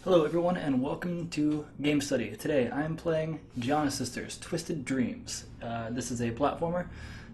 Hello everyone and welcome to Game Study. Today I am playing Giana Sisters, Twisted Dreams. This is a platformer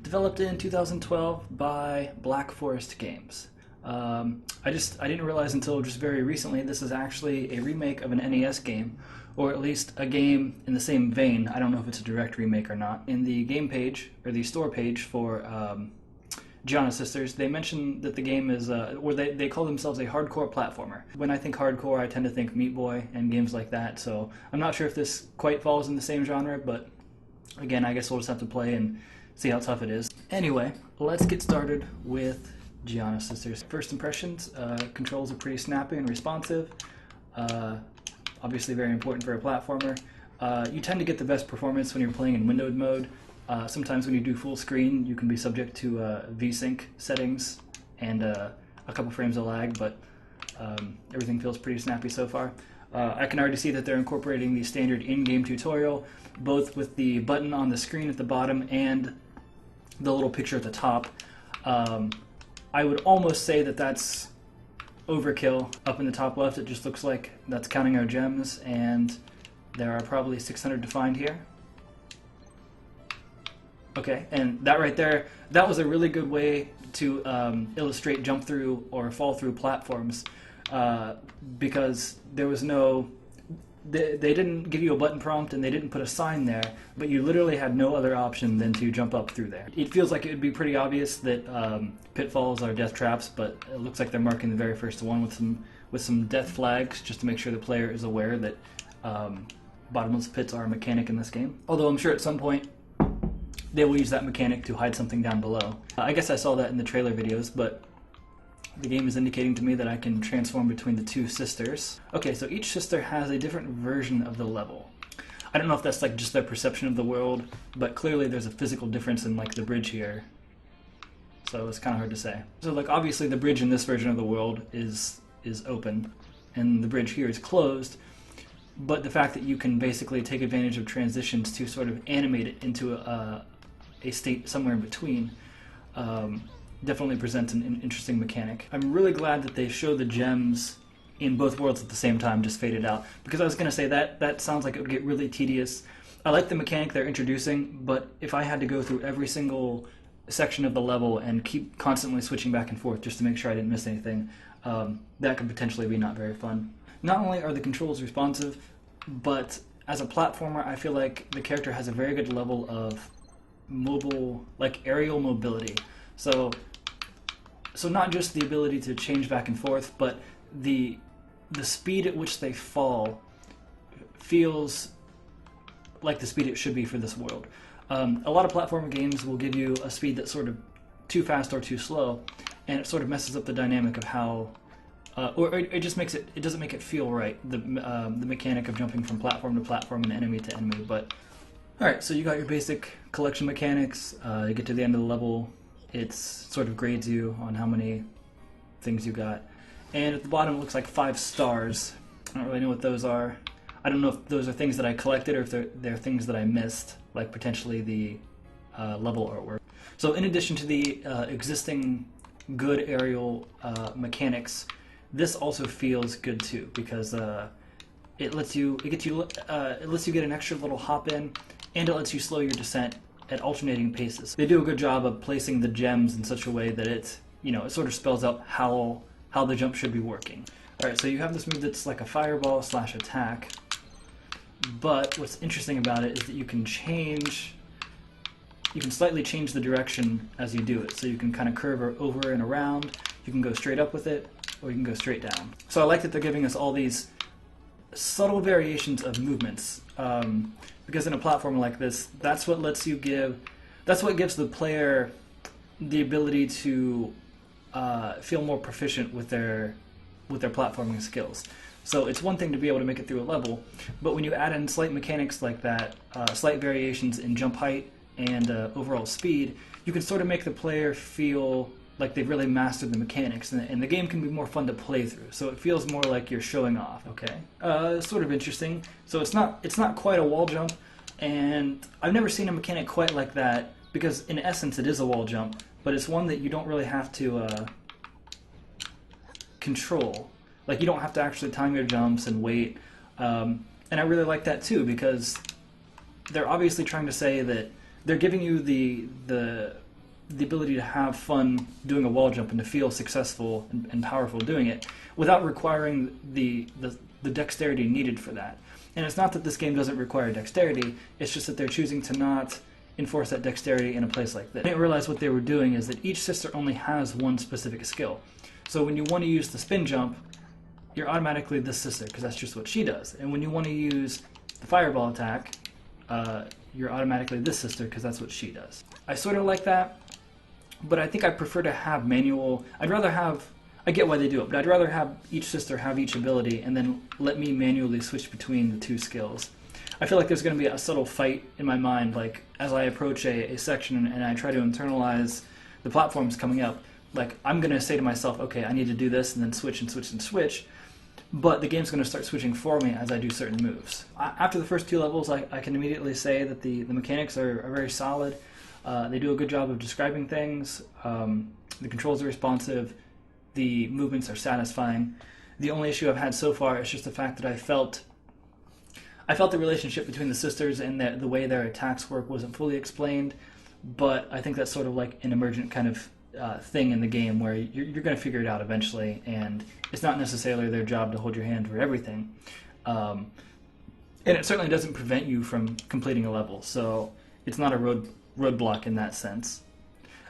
developed in 2012 by Black Forest Games. I didn't realize until just very recently this is actually a remake of an NES game, or at least a game in the same vein. I don't know if it's a direct remake or not. In the game page, or the store page for Giana Sisters, they mention that the game is, or they call themselves a hardcore platformer. When I think hardcore, I tend to think Meat Boy and games like that, so I'm not sure if this quite falls in the same genre, but again, I guess we'll just have to play and see how tough it is. Anyway, let's get started with Giana Sisters. First impressions, controls are pretty snappy and responsive, obviously very important for a platformer. You tend to get the best performance when you're playing in windowed mode. Sometimes when you do full screen, you can be subject to VSync settings and a couple frames of lag, but everything feels pretty snappy so far. I can already see that they're incorporating the standard in-game tutorial, both with the button on the screen at the bottom and the little picture at the top. I would almost say that that's overkill. Up in the top left, it just looks like that's counting our gems, and there are probably 600 to find here. Okay, and that right there, that was a really good way to illustrate jump through or fall through platforms, because there was no, they didn't give you a button prompt and they didn't put a sign there, but you literally had no other option than to jump up through there. It feels like it would be pretty obvious that pitfalls are death traps, but it looks like they're marking the very first one with some death flags just to make sure the player is aware that bottomless pits are a mechanic in this game. Although I'm sure at some point they will use that mechanic to hide something down below. I guess I saw that in the trailer videos, but the game is indicating to me that I can transform between the two sisters. Okay, so each sister has a different version of the level. I don't know if that's like just their perception of the world, but clearly there's a physical difference in like the bridge here. So it's kind of hard to say. So like obviously the bridge in this version of the world is open, and the bridge here is closed. But the fact that you can basically take advantage of transitions to sort of animate it into a state somewhere in between definitely presents an interesting mechanic. I'm really glad that they show the gems in both worlds at the same time, just faded out, because I was going to say that sounds like it would get really tedious. I like the mechanic they're introducing, but if I had to go through every single section of the level and keep constantly switching back and forth just to make sure I didn't miss anything, that could potentially be not very fun. Not only are the controls responsive, but as a platformer, I feel like the character has a very good level of mobile, like aerial mobility. So not just the ability to change back and forth, but the speed at which they fall feels like the speed it should be for this world. A lot of platformer games will give you a speed that's sort of too fast or too slow, and it sort of messes up the dynamic of how, or it just makes it doesn't make it feel right, the mechanic of jumping from platform to platform and enemy to enemy. But alright, so you got your basic collection mechanics. You get to the end of the level, it sort of grades you on how many things you got. And at the bottom it looks like 5 stars. I don't really know what those are. I don't know if those are things that I collected or if they're things that I missed, like potentially the level artwork. So in addition to the existing good aerial mechanics, this also feels good too, because it lets you get an extra little hop in, and it lets you slow your descent at alternating paces. They do a good job of placing the gems in such a way that it sort of spells out how the jump should be working. Alright, so you have this move that's like a fireball / attack, but what's interesting about it is that you can slightly change the direction as you do it. So you can kind of curve over and around, you can go straight up with it, or you can go straight down. So I like that they're giving us all these subtle variations of movements, because in a platform like this, that's what gives the player the ability to feel more proficient with their platforming skills. So it's one thing to be able to make it through a level, but when you add in slight mechanics like that, slight variations in jump height and overall speed, you can sort of make the player feel like they've really mastered the mechanics, and the game can be more fun to play through. So it feels more like you're showing off. Okay, sort of interesting. So it's not quite a wall jump, and I've never seen a mechanic quite like that, because in essence it is a wall jump, but it's one that you don't really have to control. Like, you don't have to actually time your jumps and wait. And I really like that too, because they're obviously trying to say that they're giving you the ability to have fun doing a wall jump and to feel successful and powerful doing it without requiring the dexterity needed for that. And it's not that this game doesn't require dexterity, it's just that they're choosing to not enforce that dexterity in a place like this. I didn't realize what they were doing is that each sister only has one specific skill. So when you want to use the spin jump, you're automatically this sister, because that's just what she does. And when you want to use the fireball attack, you're automatically this sister, because that's what she does. I sort of like that, but I think I prefer to have manual. I'd rather have, I get why they do it, but I'd rather have each sister have each ability and then let me manually switch between the two skills. I feel like there's going to be a subtle fight in my mind, like as I approach a section and I try to internalize the platforms coming up. Like, I'm going to say to myself, okay, I need to do this and then switch and switch and switch, but the game's going to start switching for me as I do certain moves. After the first two levels, I can immediately say that the mechanics are very solid. They do a good job of describing things. The controls are responsive. The movements are satisfying. The only issue I've had so far is just the fact that I felt the relationship between the sisters and the way their attacks work wasn't fully explained, but I think that's sort of like an emergent kind of thing in the game where you're going to figure it out eventually, and it's not necessarily their job to hold your hand for everything. And it certainly doesn't prevent you from completing a level, so it's not a roadblock in that sense.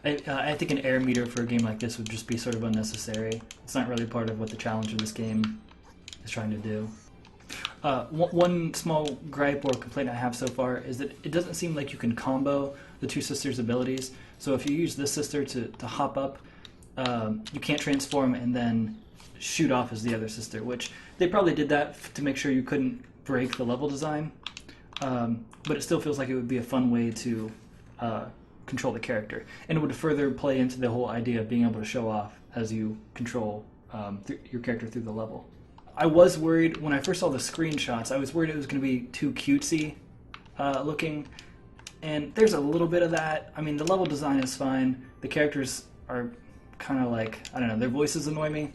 I think an air meter for a game like this would just be sort of unnecessary. It's not really part of what the challenge of this game is trying to do. One small gripe or complaint I have so far is that it doesn't seem like you can combo the two sisters' abilities. So if you use this sister to hop up, you can't transform and then shoot off as the other sister, which they probably did that to make sure you couldn't break the level design. But it still feels like it would be a fun way to control the character. And it would further play into the whole idea of being able to show off as you control your character through the level. I was worried, when I first saw the screenshots, I was worried it was going to be too cutesy looking. And there's a little bit of that. I mean, the level design is fine. The characters are kind of like, I don't know, their voices annoy me.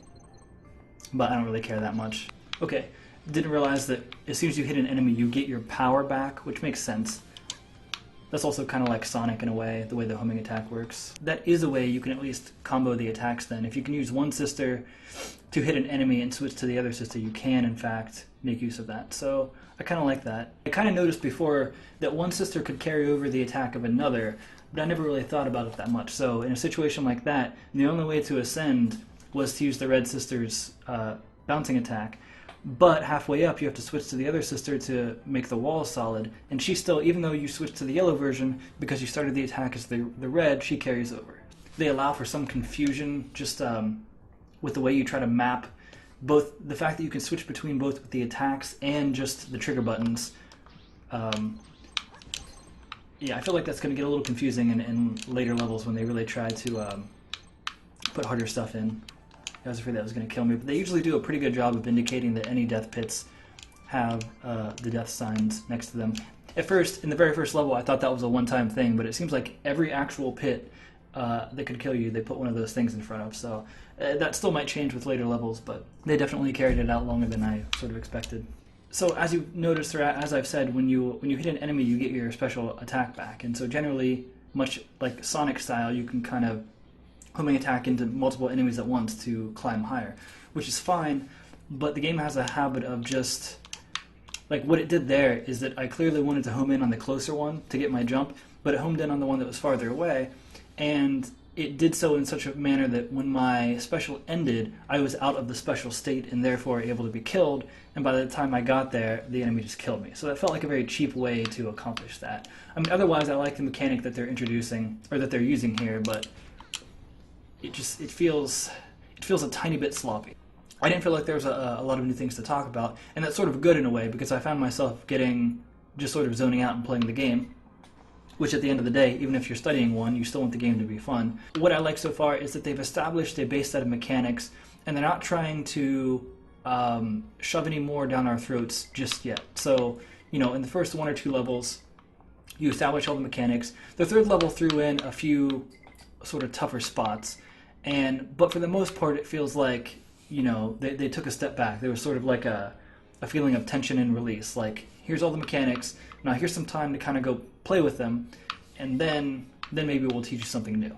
But I don't really care that much. Okay, didn't realize that as soon as you hit an enemy, you get your power back, which makes sense. That's also kind of like Sonic in a way, the way the homing attack works. That is a way you can at least combo the attacks then. If you can use one sister to hit an enemy and switch to the other sister, you can, in fact, make use of that. So I kind of like that. I kind of noticed before that one sister could carry over the attack of another, but I never really thought about it that much. So in a situation like that, the only way to ascend was to use the red sister's bouncing attack. But halfway up, you have to switch to the other sister to make the wall solid. And she still, even though you switch to the yellow version, because you started the attack as the red, she carries over. They allow for some confusion just with the way you try to map both the fact that you can switch between both with the attacks and just the trigger buttons. Yeah, I feel like that's going to get a little confusing in later levels when they really try to put harder stuff in. I was afraid that was going to kill me, but they usually do a pretty good job of indicating that any death pits have the death signs next to them. At first, in the very first level, I thought that was a one-time thing, but it seems like every actual pit that could kill you, they put one of those things in front of. So that still might change with later levels, but they definitely carried it out longer than I sort of expected. So as you noticed, as I've said, when you hit an enemy, you get your special attack back, and so generally, much like Sonic style, you can kind of homing attack into multiple enemies at once to climb higher, which is fine, but the game has a habit of just, like what it did there is that I clearly wanted to home in on the closer one to get my jump, but it homed in on the one that was farther away, and it did so in such a manner that when my special ended, I was out of the special state and therefore able to be killed, and by the time I got there, the enemy just killed me. So that felt like a very cheap way to accomplish that. I mean, otherwise I like the mechanic that they're introducing, or that they're using here, but it feels a tiny bit sloppy. I didn't feel like there was a lot of new things to talk about, and that's sort of good in a way, because I found myself just sort of zoning out and playing the game, which at the end of the day, even if you're studying one, you still want the game to be fun. What I like so far is that they've established a base set of mechanics, and they're not trying to shove any more down our throats just yet. So, in the first one or two levels, you establish all the mechanics. The third level threw in a few sort of tougher spots, but for the most part, it feels like they took a step back. There was sort of like a feeling of tension and release. Like, here's all the mechanics. Now here's some time to kind of go play with them, and then maybe we'll teach you something new.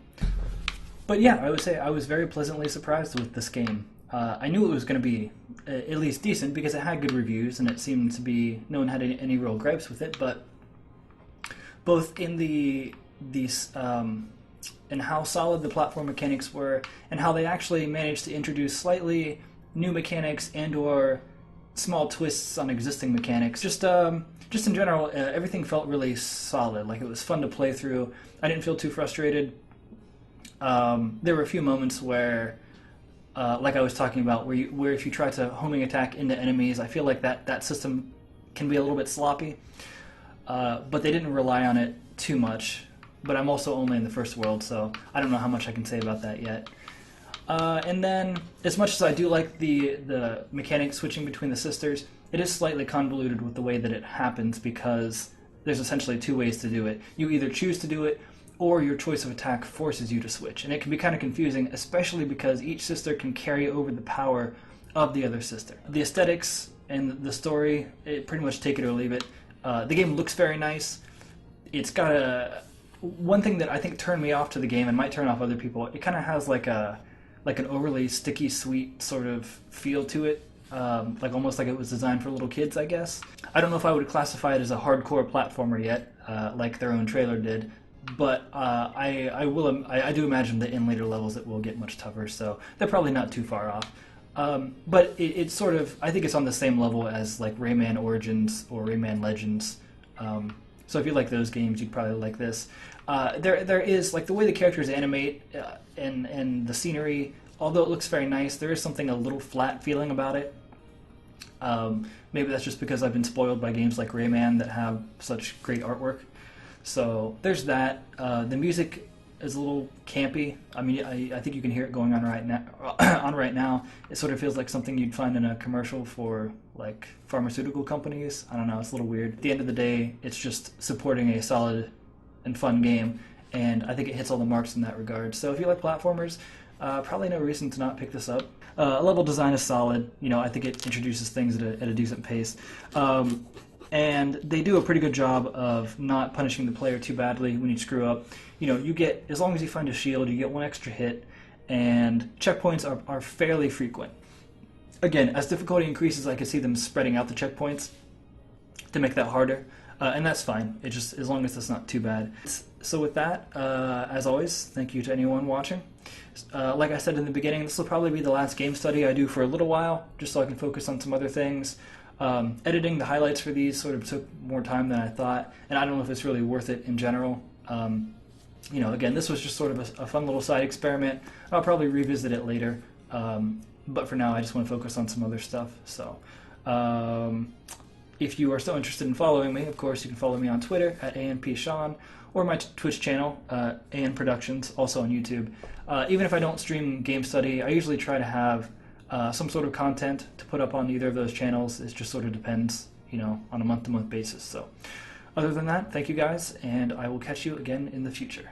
But yeah, I would say I was very pleasantly surprised with this game. I knew it was going to be at least decent because it had good reviews and it seemed to be no one had any real gripes with it. But both in in how solid the platform mechanics were and how they actually managed to introduce slightly new mechanics and/or small twists on existing mechanics. Just in general, everything felt really solid. Like, it was fun to play through. I didn't feel too frustrated. There were a few moments where, like I was talking about, where if you try to homing attack into enemies, I feel like that system can be a little bit sloppy. But they didn't rely on it too much. But I'm also only in the first world, so I don't know how much I can say about that yet. And then, as much as I do like the mechanics switching between the sisters, it is slightly convoluted with the way that it happens because there's essentially two ways to do it. You either choose to do it, or your choice of attack forces you to switch. And it can be kind of confusing, especially because each sister can carry over the power of the other sister. The aesthetics and the story, pretty much take it or leave it. The game looks very nice. It's got one thing that I think turned me off to the game and might turn off other people. It kind of has like an overly sticky sweet sort of feel to it, like almost like it was designed for little kids, I guess. I don't know if I would classify it as a hardcore platformer yet, like their own trailer did, but I do imagine that in later levels it will get much tougher, so they're probably not too far off. But it's sort of, I think it's on the same level as like Rayman Origins or Rayman Legends. So if you like those games, you'd probably like this. There is, like, the way the characters animate and the scenery, although it looks very nice, there is something a little flat feeling about it. Maybe that's just because I've been spoiled by games like Rayman that have such great artwork. So there's that. The music is a little campy. I mean, I think you can hear it going on right now. It sort of feels like something you'd find in a commercial for, like, pharmaceutical companies. I don't know, it's a little weird. At the end of the day, it's just supporting a solid and fun game, and I think it hits all the marks in that regard. So if you like platformers, probably no reason to not pick this up. Level design is solid. I think it introduces things at a decent pace. And they do a pretty good job of not punishing the player too badly when you screw up. You get, as long as you find a shield, you get one extra hit, and checkpoints are fairly frequent. Again, as difficulty increases, I can see them spreading out the checkpoints to make that harder, and that's fine. It just, as long as it's not too bad. So with that, as always, thank you to anyone watching. Like I said in the beginning, this will probably be the last game study I do for a little while, just so I can focus on some other things. Editing the highlights for these sort of took more time than I thought, and I don't know if it's really worth it in general. Again, this was just sort of a fun little side experiment. I'll probably revisit it later, but for now I just want to focus on some other stuff. So if you are still interested in following me, of course you can follow me on Twitter at ANPSean, or my Twitch channel, AN Productions, also on YouTube. Even if I don't stream Game Study, I usually try to have some sort of content to put up on either of those channels. It just sort of depends, on a month-to-month basis. So other than that, thank you guys, and I will catch you again in the future.